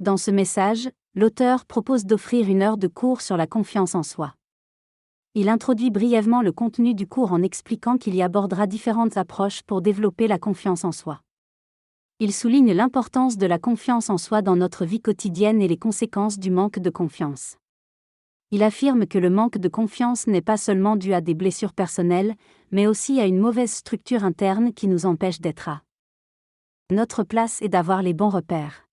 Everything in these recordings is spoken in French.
Dans ce message, l'auteur propose d'offrir une heure de cours sur la confiance en soi. Il introduit brièvement le contenu du cours en expliquant qu'il y abordera différentes approches pour développer la confiance en soi. Il souligne l'importance de la confiance en soi dans notre vie quotidienne et les conséquences du manque de confiance. Il affirme que le manque de confiance n'est pas seulement dû à des blessures personnelles, mais aussi à une mauvaise structure interne qui nous empêche d'être à notre place et d'avoir les bons repères.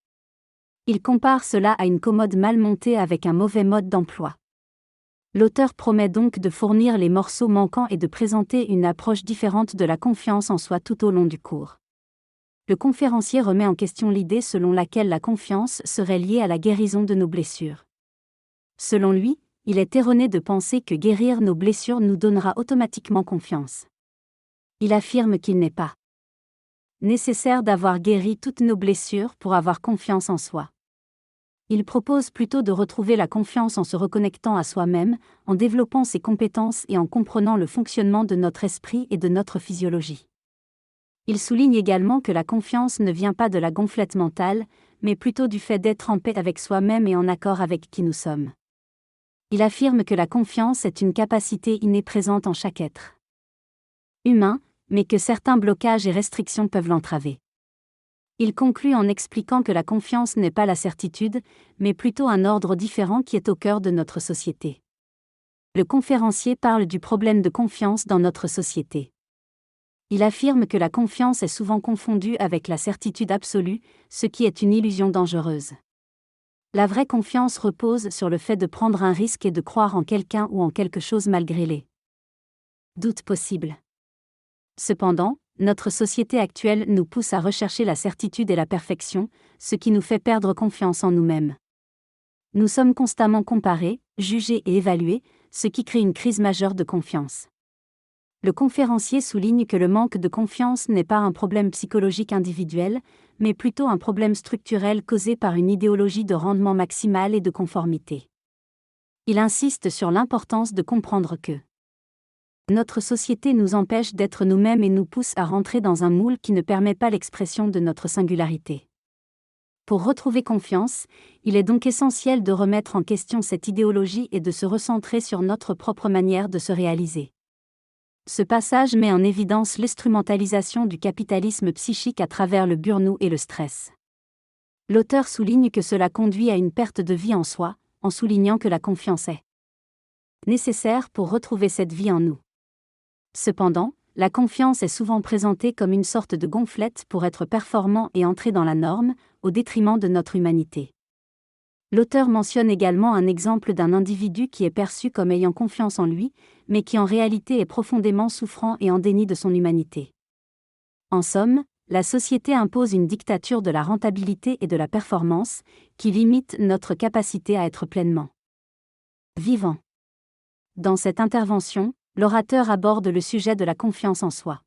Il compare cela à une commode mal montée avec un mauvais mode d'emploi. L'auteur promet donc de fournir les morceaux manquants et de présenter une approche différente de la confiance en soi tout au long du cours. Le conférencier remet en question l'idée selon laquelle la confiance serait liée à la guérison de nos blessures. Selon lui, il est erroné de penser que guérir nos blessures nous donnera automatiquement confiance. Il affirme qu'il n'est pas nécessaire d'avoir guéri toutes nos blessures pour avoir confiance en soi. Il propose plutôt de retrouver la confiance en se reconnectant à soi-même, en développant ses compétences et en comprenant le fonctionnement de notre esprit et de notre physiologie. Il souligne également que la confiance ne vient pas de la gonflette mentale, mais plutôt du fait d'être en paix avec soi-même et en accord avec qui nous sommes. Il affirme que la confiance est une capacité innée présente en chaque être humain, mais que certains blocages et restrictions peuvent l'entraver. Il conclut en expliquant que la confiance n'est pas la certitude, mais plutôt un ordre différent qui est au cœur de notre société. Le conférencier parle du problème de confiance dans notre société. Il affirme que la confiance est souvent confondue avec la certitude absolue, ce qui est une illusion dangereuse. La vraie confiance repose sur le fait de prendre un risque et de croire en quelqu'un ou en quelque chose malgré les doutes possibles. Cependant, notre société actuelle nous pousse à rechercher la certitude et la perfection, ce qui nous fait perdre confiance en nous-mêmes. Nous sommes constamment comparés, jugés et évalués, ce qui crée une crise majeure de confiance. Le conférencier souligne que le manque de confiance n'est pas un problème psychologique individuel, mais plutôt un problème structurel causé par une idéologie de rendement maximal et de conformité. Il insiste sur l'importance de comprendre que notre société nous empêche d'être nous-mêmes et nous pousse à rentrer dans un moule qui ne permet pas l'expression de notre singularité. Pour retrouver confiance, il est donc essentiel de remettre en question cette idéologie et de se recentrer sur notre propre manière de se réaliser. Ce passage met en évidence l'instrumentalisation du capitalisme psychique à travers le burn-out et le stress. L'auteur souligne que cela conduit à une perte de vie en soi, en soulignant que la confiance est nécessaire pour retrouver cette vie en nous. Cependant, la confiance est souvent présentée comme une sorte de gonflette pour être performant et entrer dans la norme, au détriment de notre humanité. L'auteur mentionne également un exemple d'un individu qui est perçu comme ayant confiance en lui, mais qui en réalité est profondément souffrant et en déni de son humanité. En somme, la société impose une dictature de la rentabilité et de la performance, qui limite notre capacité à être pleinement vivant. Dans cette intervention, l'orateur aborde le sujet de la confiance en soi.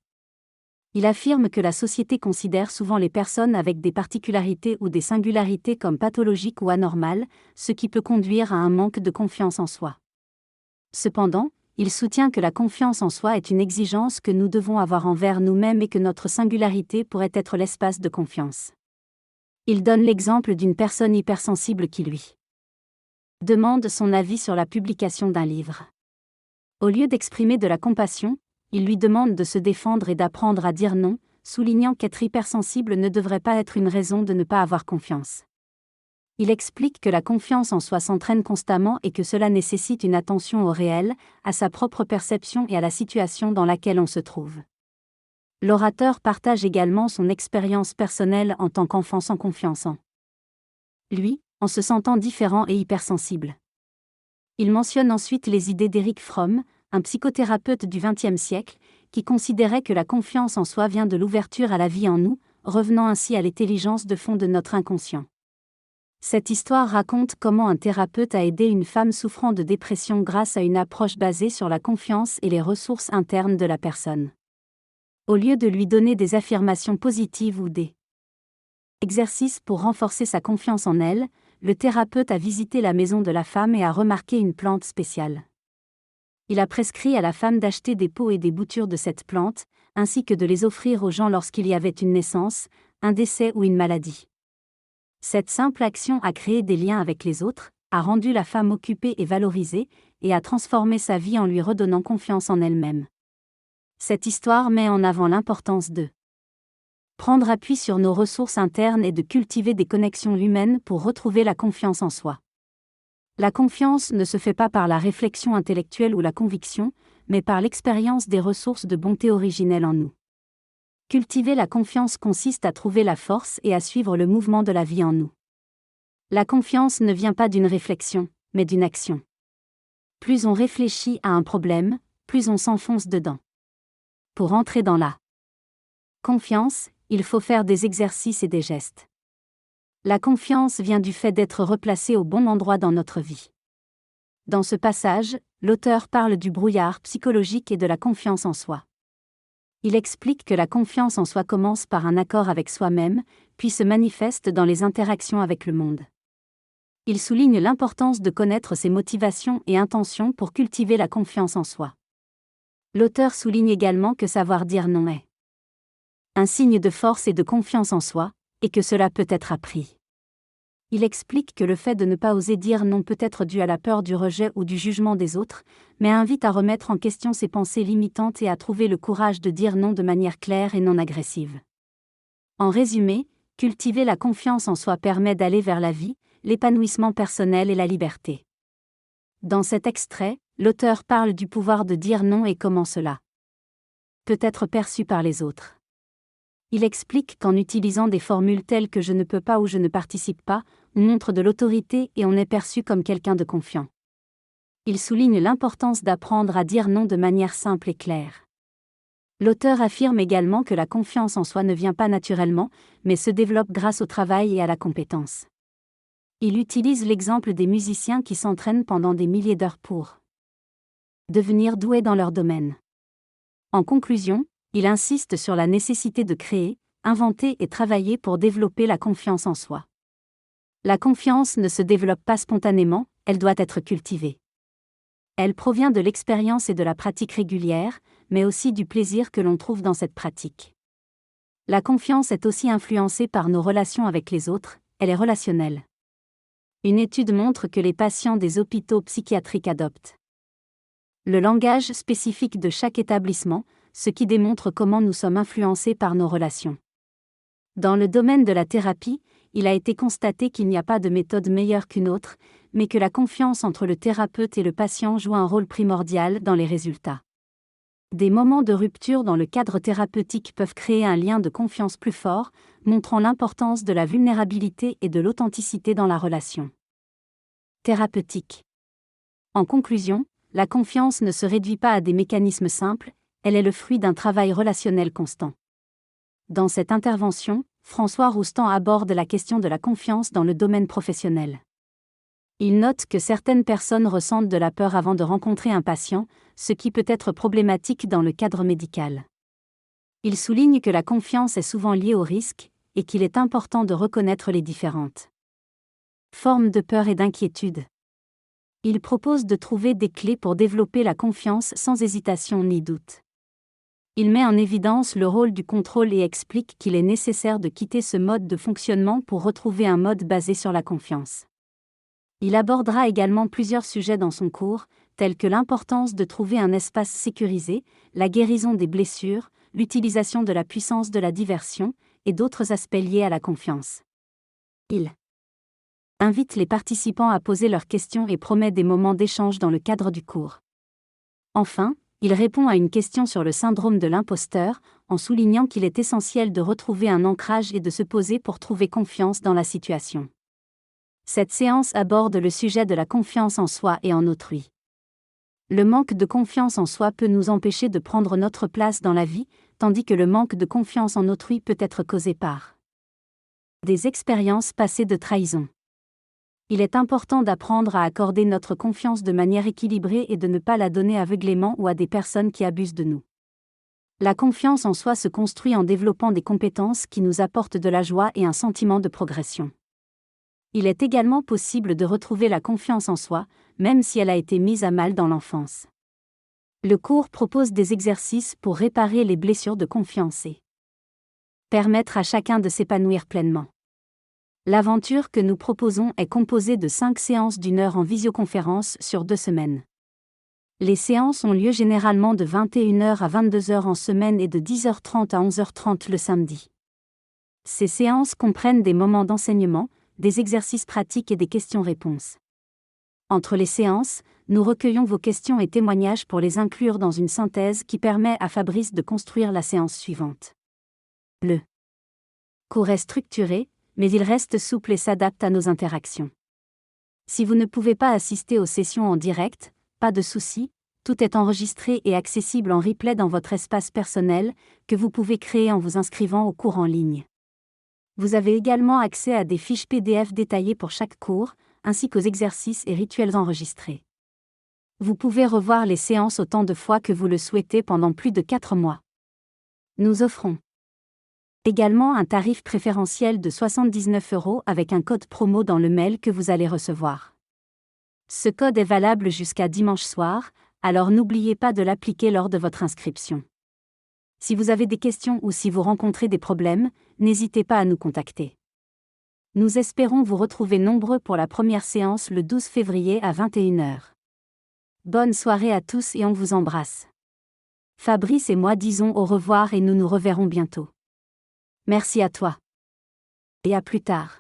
Il affirme que la société considère souvent les personnes avec des particularités ou des singularités comme pathologiques ou anormales, ce qui peut conduire à un manque de confiance en soi. Cependant, il soutient que la confiance en soi est une exigence que nous devons avoir envers nous-mêmes et que notre singularité pourrait être l'espace de confiance. Il donne l'exemple d'une personne hypersensible qui lui demande son avis sur la publication d'un livre. Au lieu d'exprimer de la compassion, il lui demande de se défendre et d'apprendre à dire non, soulignant qu'être hypersensible ne devrait pas être une raison de ne pas avoir confiance. Il explique que la confiance en soi s'entraîne constamment et que cela nécessite une attention au réel, à sa propre perception et à la situation dans laquelle on se trouve. L'orateur partage également son expérience personnelle en tant qu'enfant sans confiance en lui, en se sentant différent et hypersensible. Il mentionne ensuite les idées d'Eric Fromm, un psychothérapeute du XXe siècle, qui considérait que la confiance en soi vient de l'ouverture à la vie en nous, revenant ainsi à l'intelligence de fond de notre inconscient. Cette histoire raconte comment un thérapeute a aidé une femme souffrant de dépression grâce à une approche basée sur la confiance et les ressources internes de la personne. Au lieu de lui donner des affirmations positives ou des exercices pour renforcer sa confiance en elle, le thérapeute a visité la maison de la femme et a remarqué une plante spéciale. Il a prescrit à la femme d'acheter des pots et des boutures de cette plante, ainsi que de les offrir aux gens lorsqu'il y avait une naissance, un décès ou une maladie. Cette simple action a créé des liens avec les autres, a rendu la femme occupée et valorisée, et a transformé sa vie en lui redonnant confiance en elle-même. Cette histoire met en avant l'importance de prendre appui sur nos ressources internes et de cultiver des connexions humaines pour retrouver la confiance en soi. La confiance ne se fait pas par la réflexion intellectuelle ou la conviction, mais par l'expérience des ressources de bonté originelles en nous. Cultiver la confiance consiste à trouver la force et à suivre le mouvement de la vie en nous. La confiance ne vient pas d'une réflexion, mais d'une action. Plus on réfléchit à un problème, plus on s'enfonce dedans. Pour entrer dans la confiance, il faut faire des exercices et des gestes. La confiance vient du fait d'être replacé au bon endroit dans notre vie. Dans ce passage, l'auteur parle du brouillard psychologique et de la confiance en soi. Il explique que la confiance en soi commence par un accord avec soi-même, puis se manifeste dans les interactions avec le monde. Il souligne l'importance de connaître ses motivations et intentions pour cultiver la confiance en soi. L'auteur souligne également que savoir dire non est un signe de force et de confiance en soi, et que cela peut être appris. Il explique que le fait de ne pas oser dire non peut être dû à la peur du rejet ou du jugement des autres, mais invite à remettre en question ses pensées limitantes et à trouver le courage de dire non de manière claire et non agressive. En résumé, cultiver la confiance en soi permet d'aller vers la vie, l'épanouissement personnel et la liberté. Dans cet extrait, l'auteur parle du pouvoir de dire non et comment cela peut être perçu par les autres. Il explique qu'en utilisant des formules telles que je ne peux pas ou je ne participe pas, on montre de l'autorité et on est perçu comme quelqu'un de confiant. Il souligne l'importance d'apprendre à dire non de manière simple et claire. L'auteur affirme également que la confiance en soi ne vient pas naturellement, mais se développe grâce au travail et à la compétence. Il utilise l'exemple des musiciens qui s'entraînent pendant des milliers d'heures pour devenir doués dans leur domaine. En conclusion, il insiste sur la nécessité de créer, inventer et travailler pour développer la confiance en soi. La confiance ne se développe pas spontanément, elle doit être cultivée. Elle provient de l'expérience et de la pratique régulière, mais aussi du plaisir que l'on trouve dans cette pratique. La confiance est aussi influencée par nos relations avec les autres, elle est relationnelle. Une étude montre que les patients des hôpitaux psychiatriques adoptent le langage spécifique de chaque établissement, ce qui démontre comment nous sommes influencés par nos relations. Dans le domaine de la thérapie, il a été constaté qu'il n'y a pas de méthode meilleure qu'une autre, mais que la confiance entre le thérapeute et le patient joue un rôle primordial dans les résultats. Des moments de rupture dans le cadre thérapeutique peuvent créer un lien de confiance plus fort, montrant l'importance de la vulnérabilité et de l'authenticité dans la relation thérapeutique. En conclusion, la confiance ne se réduit pas à des mécanismes simples, elle est le fruit d'un travail relationnel constant. Dans cette intervention, François Roustan aborde la question de la confiance dans le domaine professionnel. Il note que certaines personnes ressentent de la peur avant de rencontrer un patient, ce qui peut être problématique dans le cadre médical. Il souligne que la confiance est souvent liée au risque, et qu'il est important de reconnaître les différentes formes de peur et d'inquiétude. Il propose de trouver des clés pour développer la confiance sans hésitation ni doute. Il met en évidence le rôle du contrôle et explique qu'il est nécessaire de quitter ce mode de fonctionnement pour retrouver un mode basé sur la confiance. Il abordera également plusieurs sujets dans son cours, tels que l'importance de trouver un espace sécurisé, la guérison des blessures, l'utilisation de la puissance de la diversion, et d'autres aspects liés à la confiance. Il invite les participants à poser leurs questions et promet des moments d'échange dans le cadre du cours. Enfin, il répond à une question sur le syndrome de l'imposteur, en soulignant qu'il est essentiel de retrouver un ancrage et de se poser pour trouver confiance dans la situation. Cette séance aborde le sujet de la confiance en soi et en autrui. Le manque de confiance en soi peut nous empêcher de prendre notre place dans la vie, tandis que le manque de confiance en autrui peut être causé par des expériences passées de trahison. Il est important d'apprendre à accorder notre confiance de manière équilibrée et de ne pas la donner aveuglément ou à des personnes qui abusent de nous. La confiance en soi se construit en développant des compétences qui nous apportent de la joie et un sentiment de progression. Il est également possible de retrouver la confiance en soi, même si elle a été mise à mal dans l'enfance. Le cours propose des exercices pour réparer les blessures de confiance et permettre à chacun de s'épanouir pleinement. L'aventure que nous proposons est composée de 5 séances d'1 heure en visioconférence sur 2 semaines. Les séances ont lieu généralement de 21 h à 22 h en semaine et de 10 h 30 à 11 h 30 le samedi. Ces séances comprennent des moments d'enseignement, des exercices pratiques et des questions-réponses. Entre les séances, nous recueillons vos questions et témoignages pour les inclure dans une synthèse qui permet à Fabrice de construire la séance suivante. Le cours est structuré, mais il reste souple et s'adapte à nos interactions. Si vous ne pouvez pas assister aux sessions en direct, pas de souci, tout est enregistré et accessible en replay dans votre espace personnel, que vous pouvez créer en vous inscrivant au cours en ligne. Vous avez également accès à des fiches PDF détaillées pour chaque cours, ainsi qu'aux exercices et rituels enregistrés. Vous pouvez revoir les séances autant de fois que vous le souhaitez pendant plus de 4 mois. Nous offrons également un tarif préférentiel de 79 € avec un code promo dans le mail que vous allez recevoir. Ce code est valable jusqu'à dimanche soir, alors n'oubliez pas de l'appliquer lors de votre inscription. Si vous avez des questions ou si vous rencontrez des problèmes, n'hésitez pas à nous contacter. Nous espérons vous retrouver nombreux pour la première séance le 12 février à 21 h. Bonne soirée à tous et on vous embrasse. Fabrice et moi disons au revoir et nous nous reverrons bientôt. Merci à toi. Et à plus tard.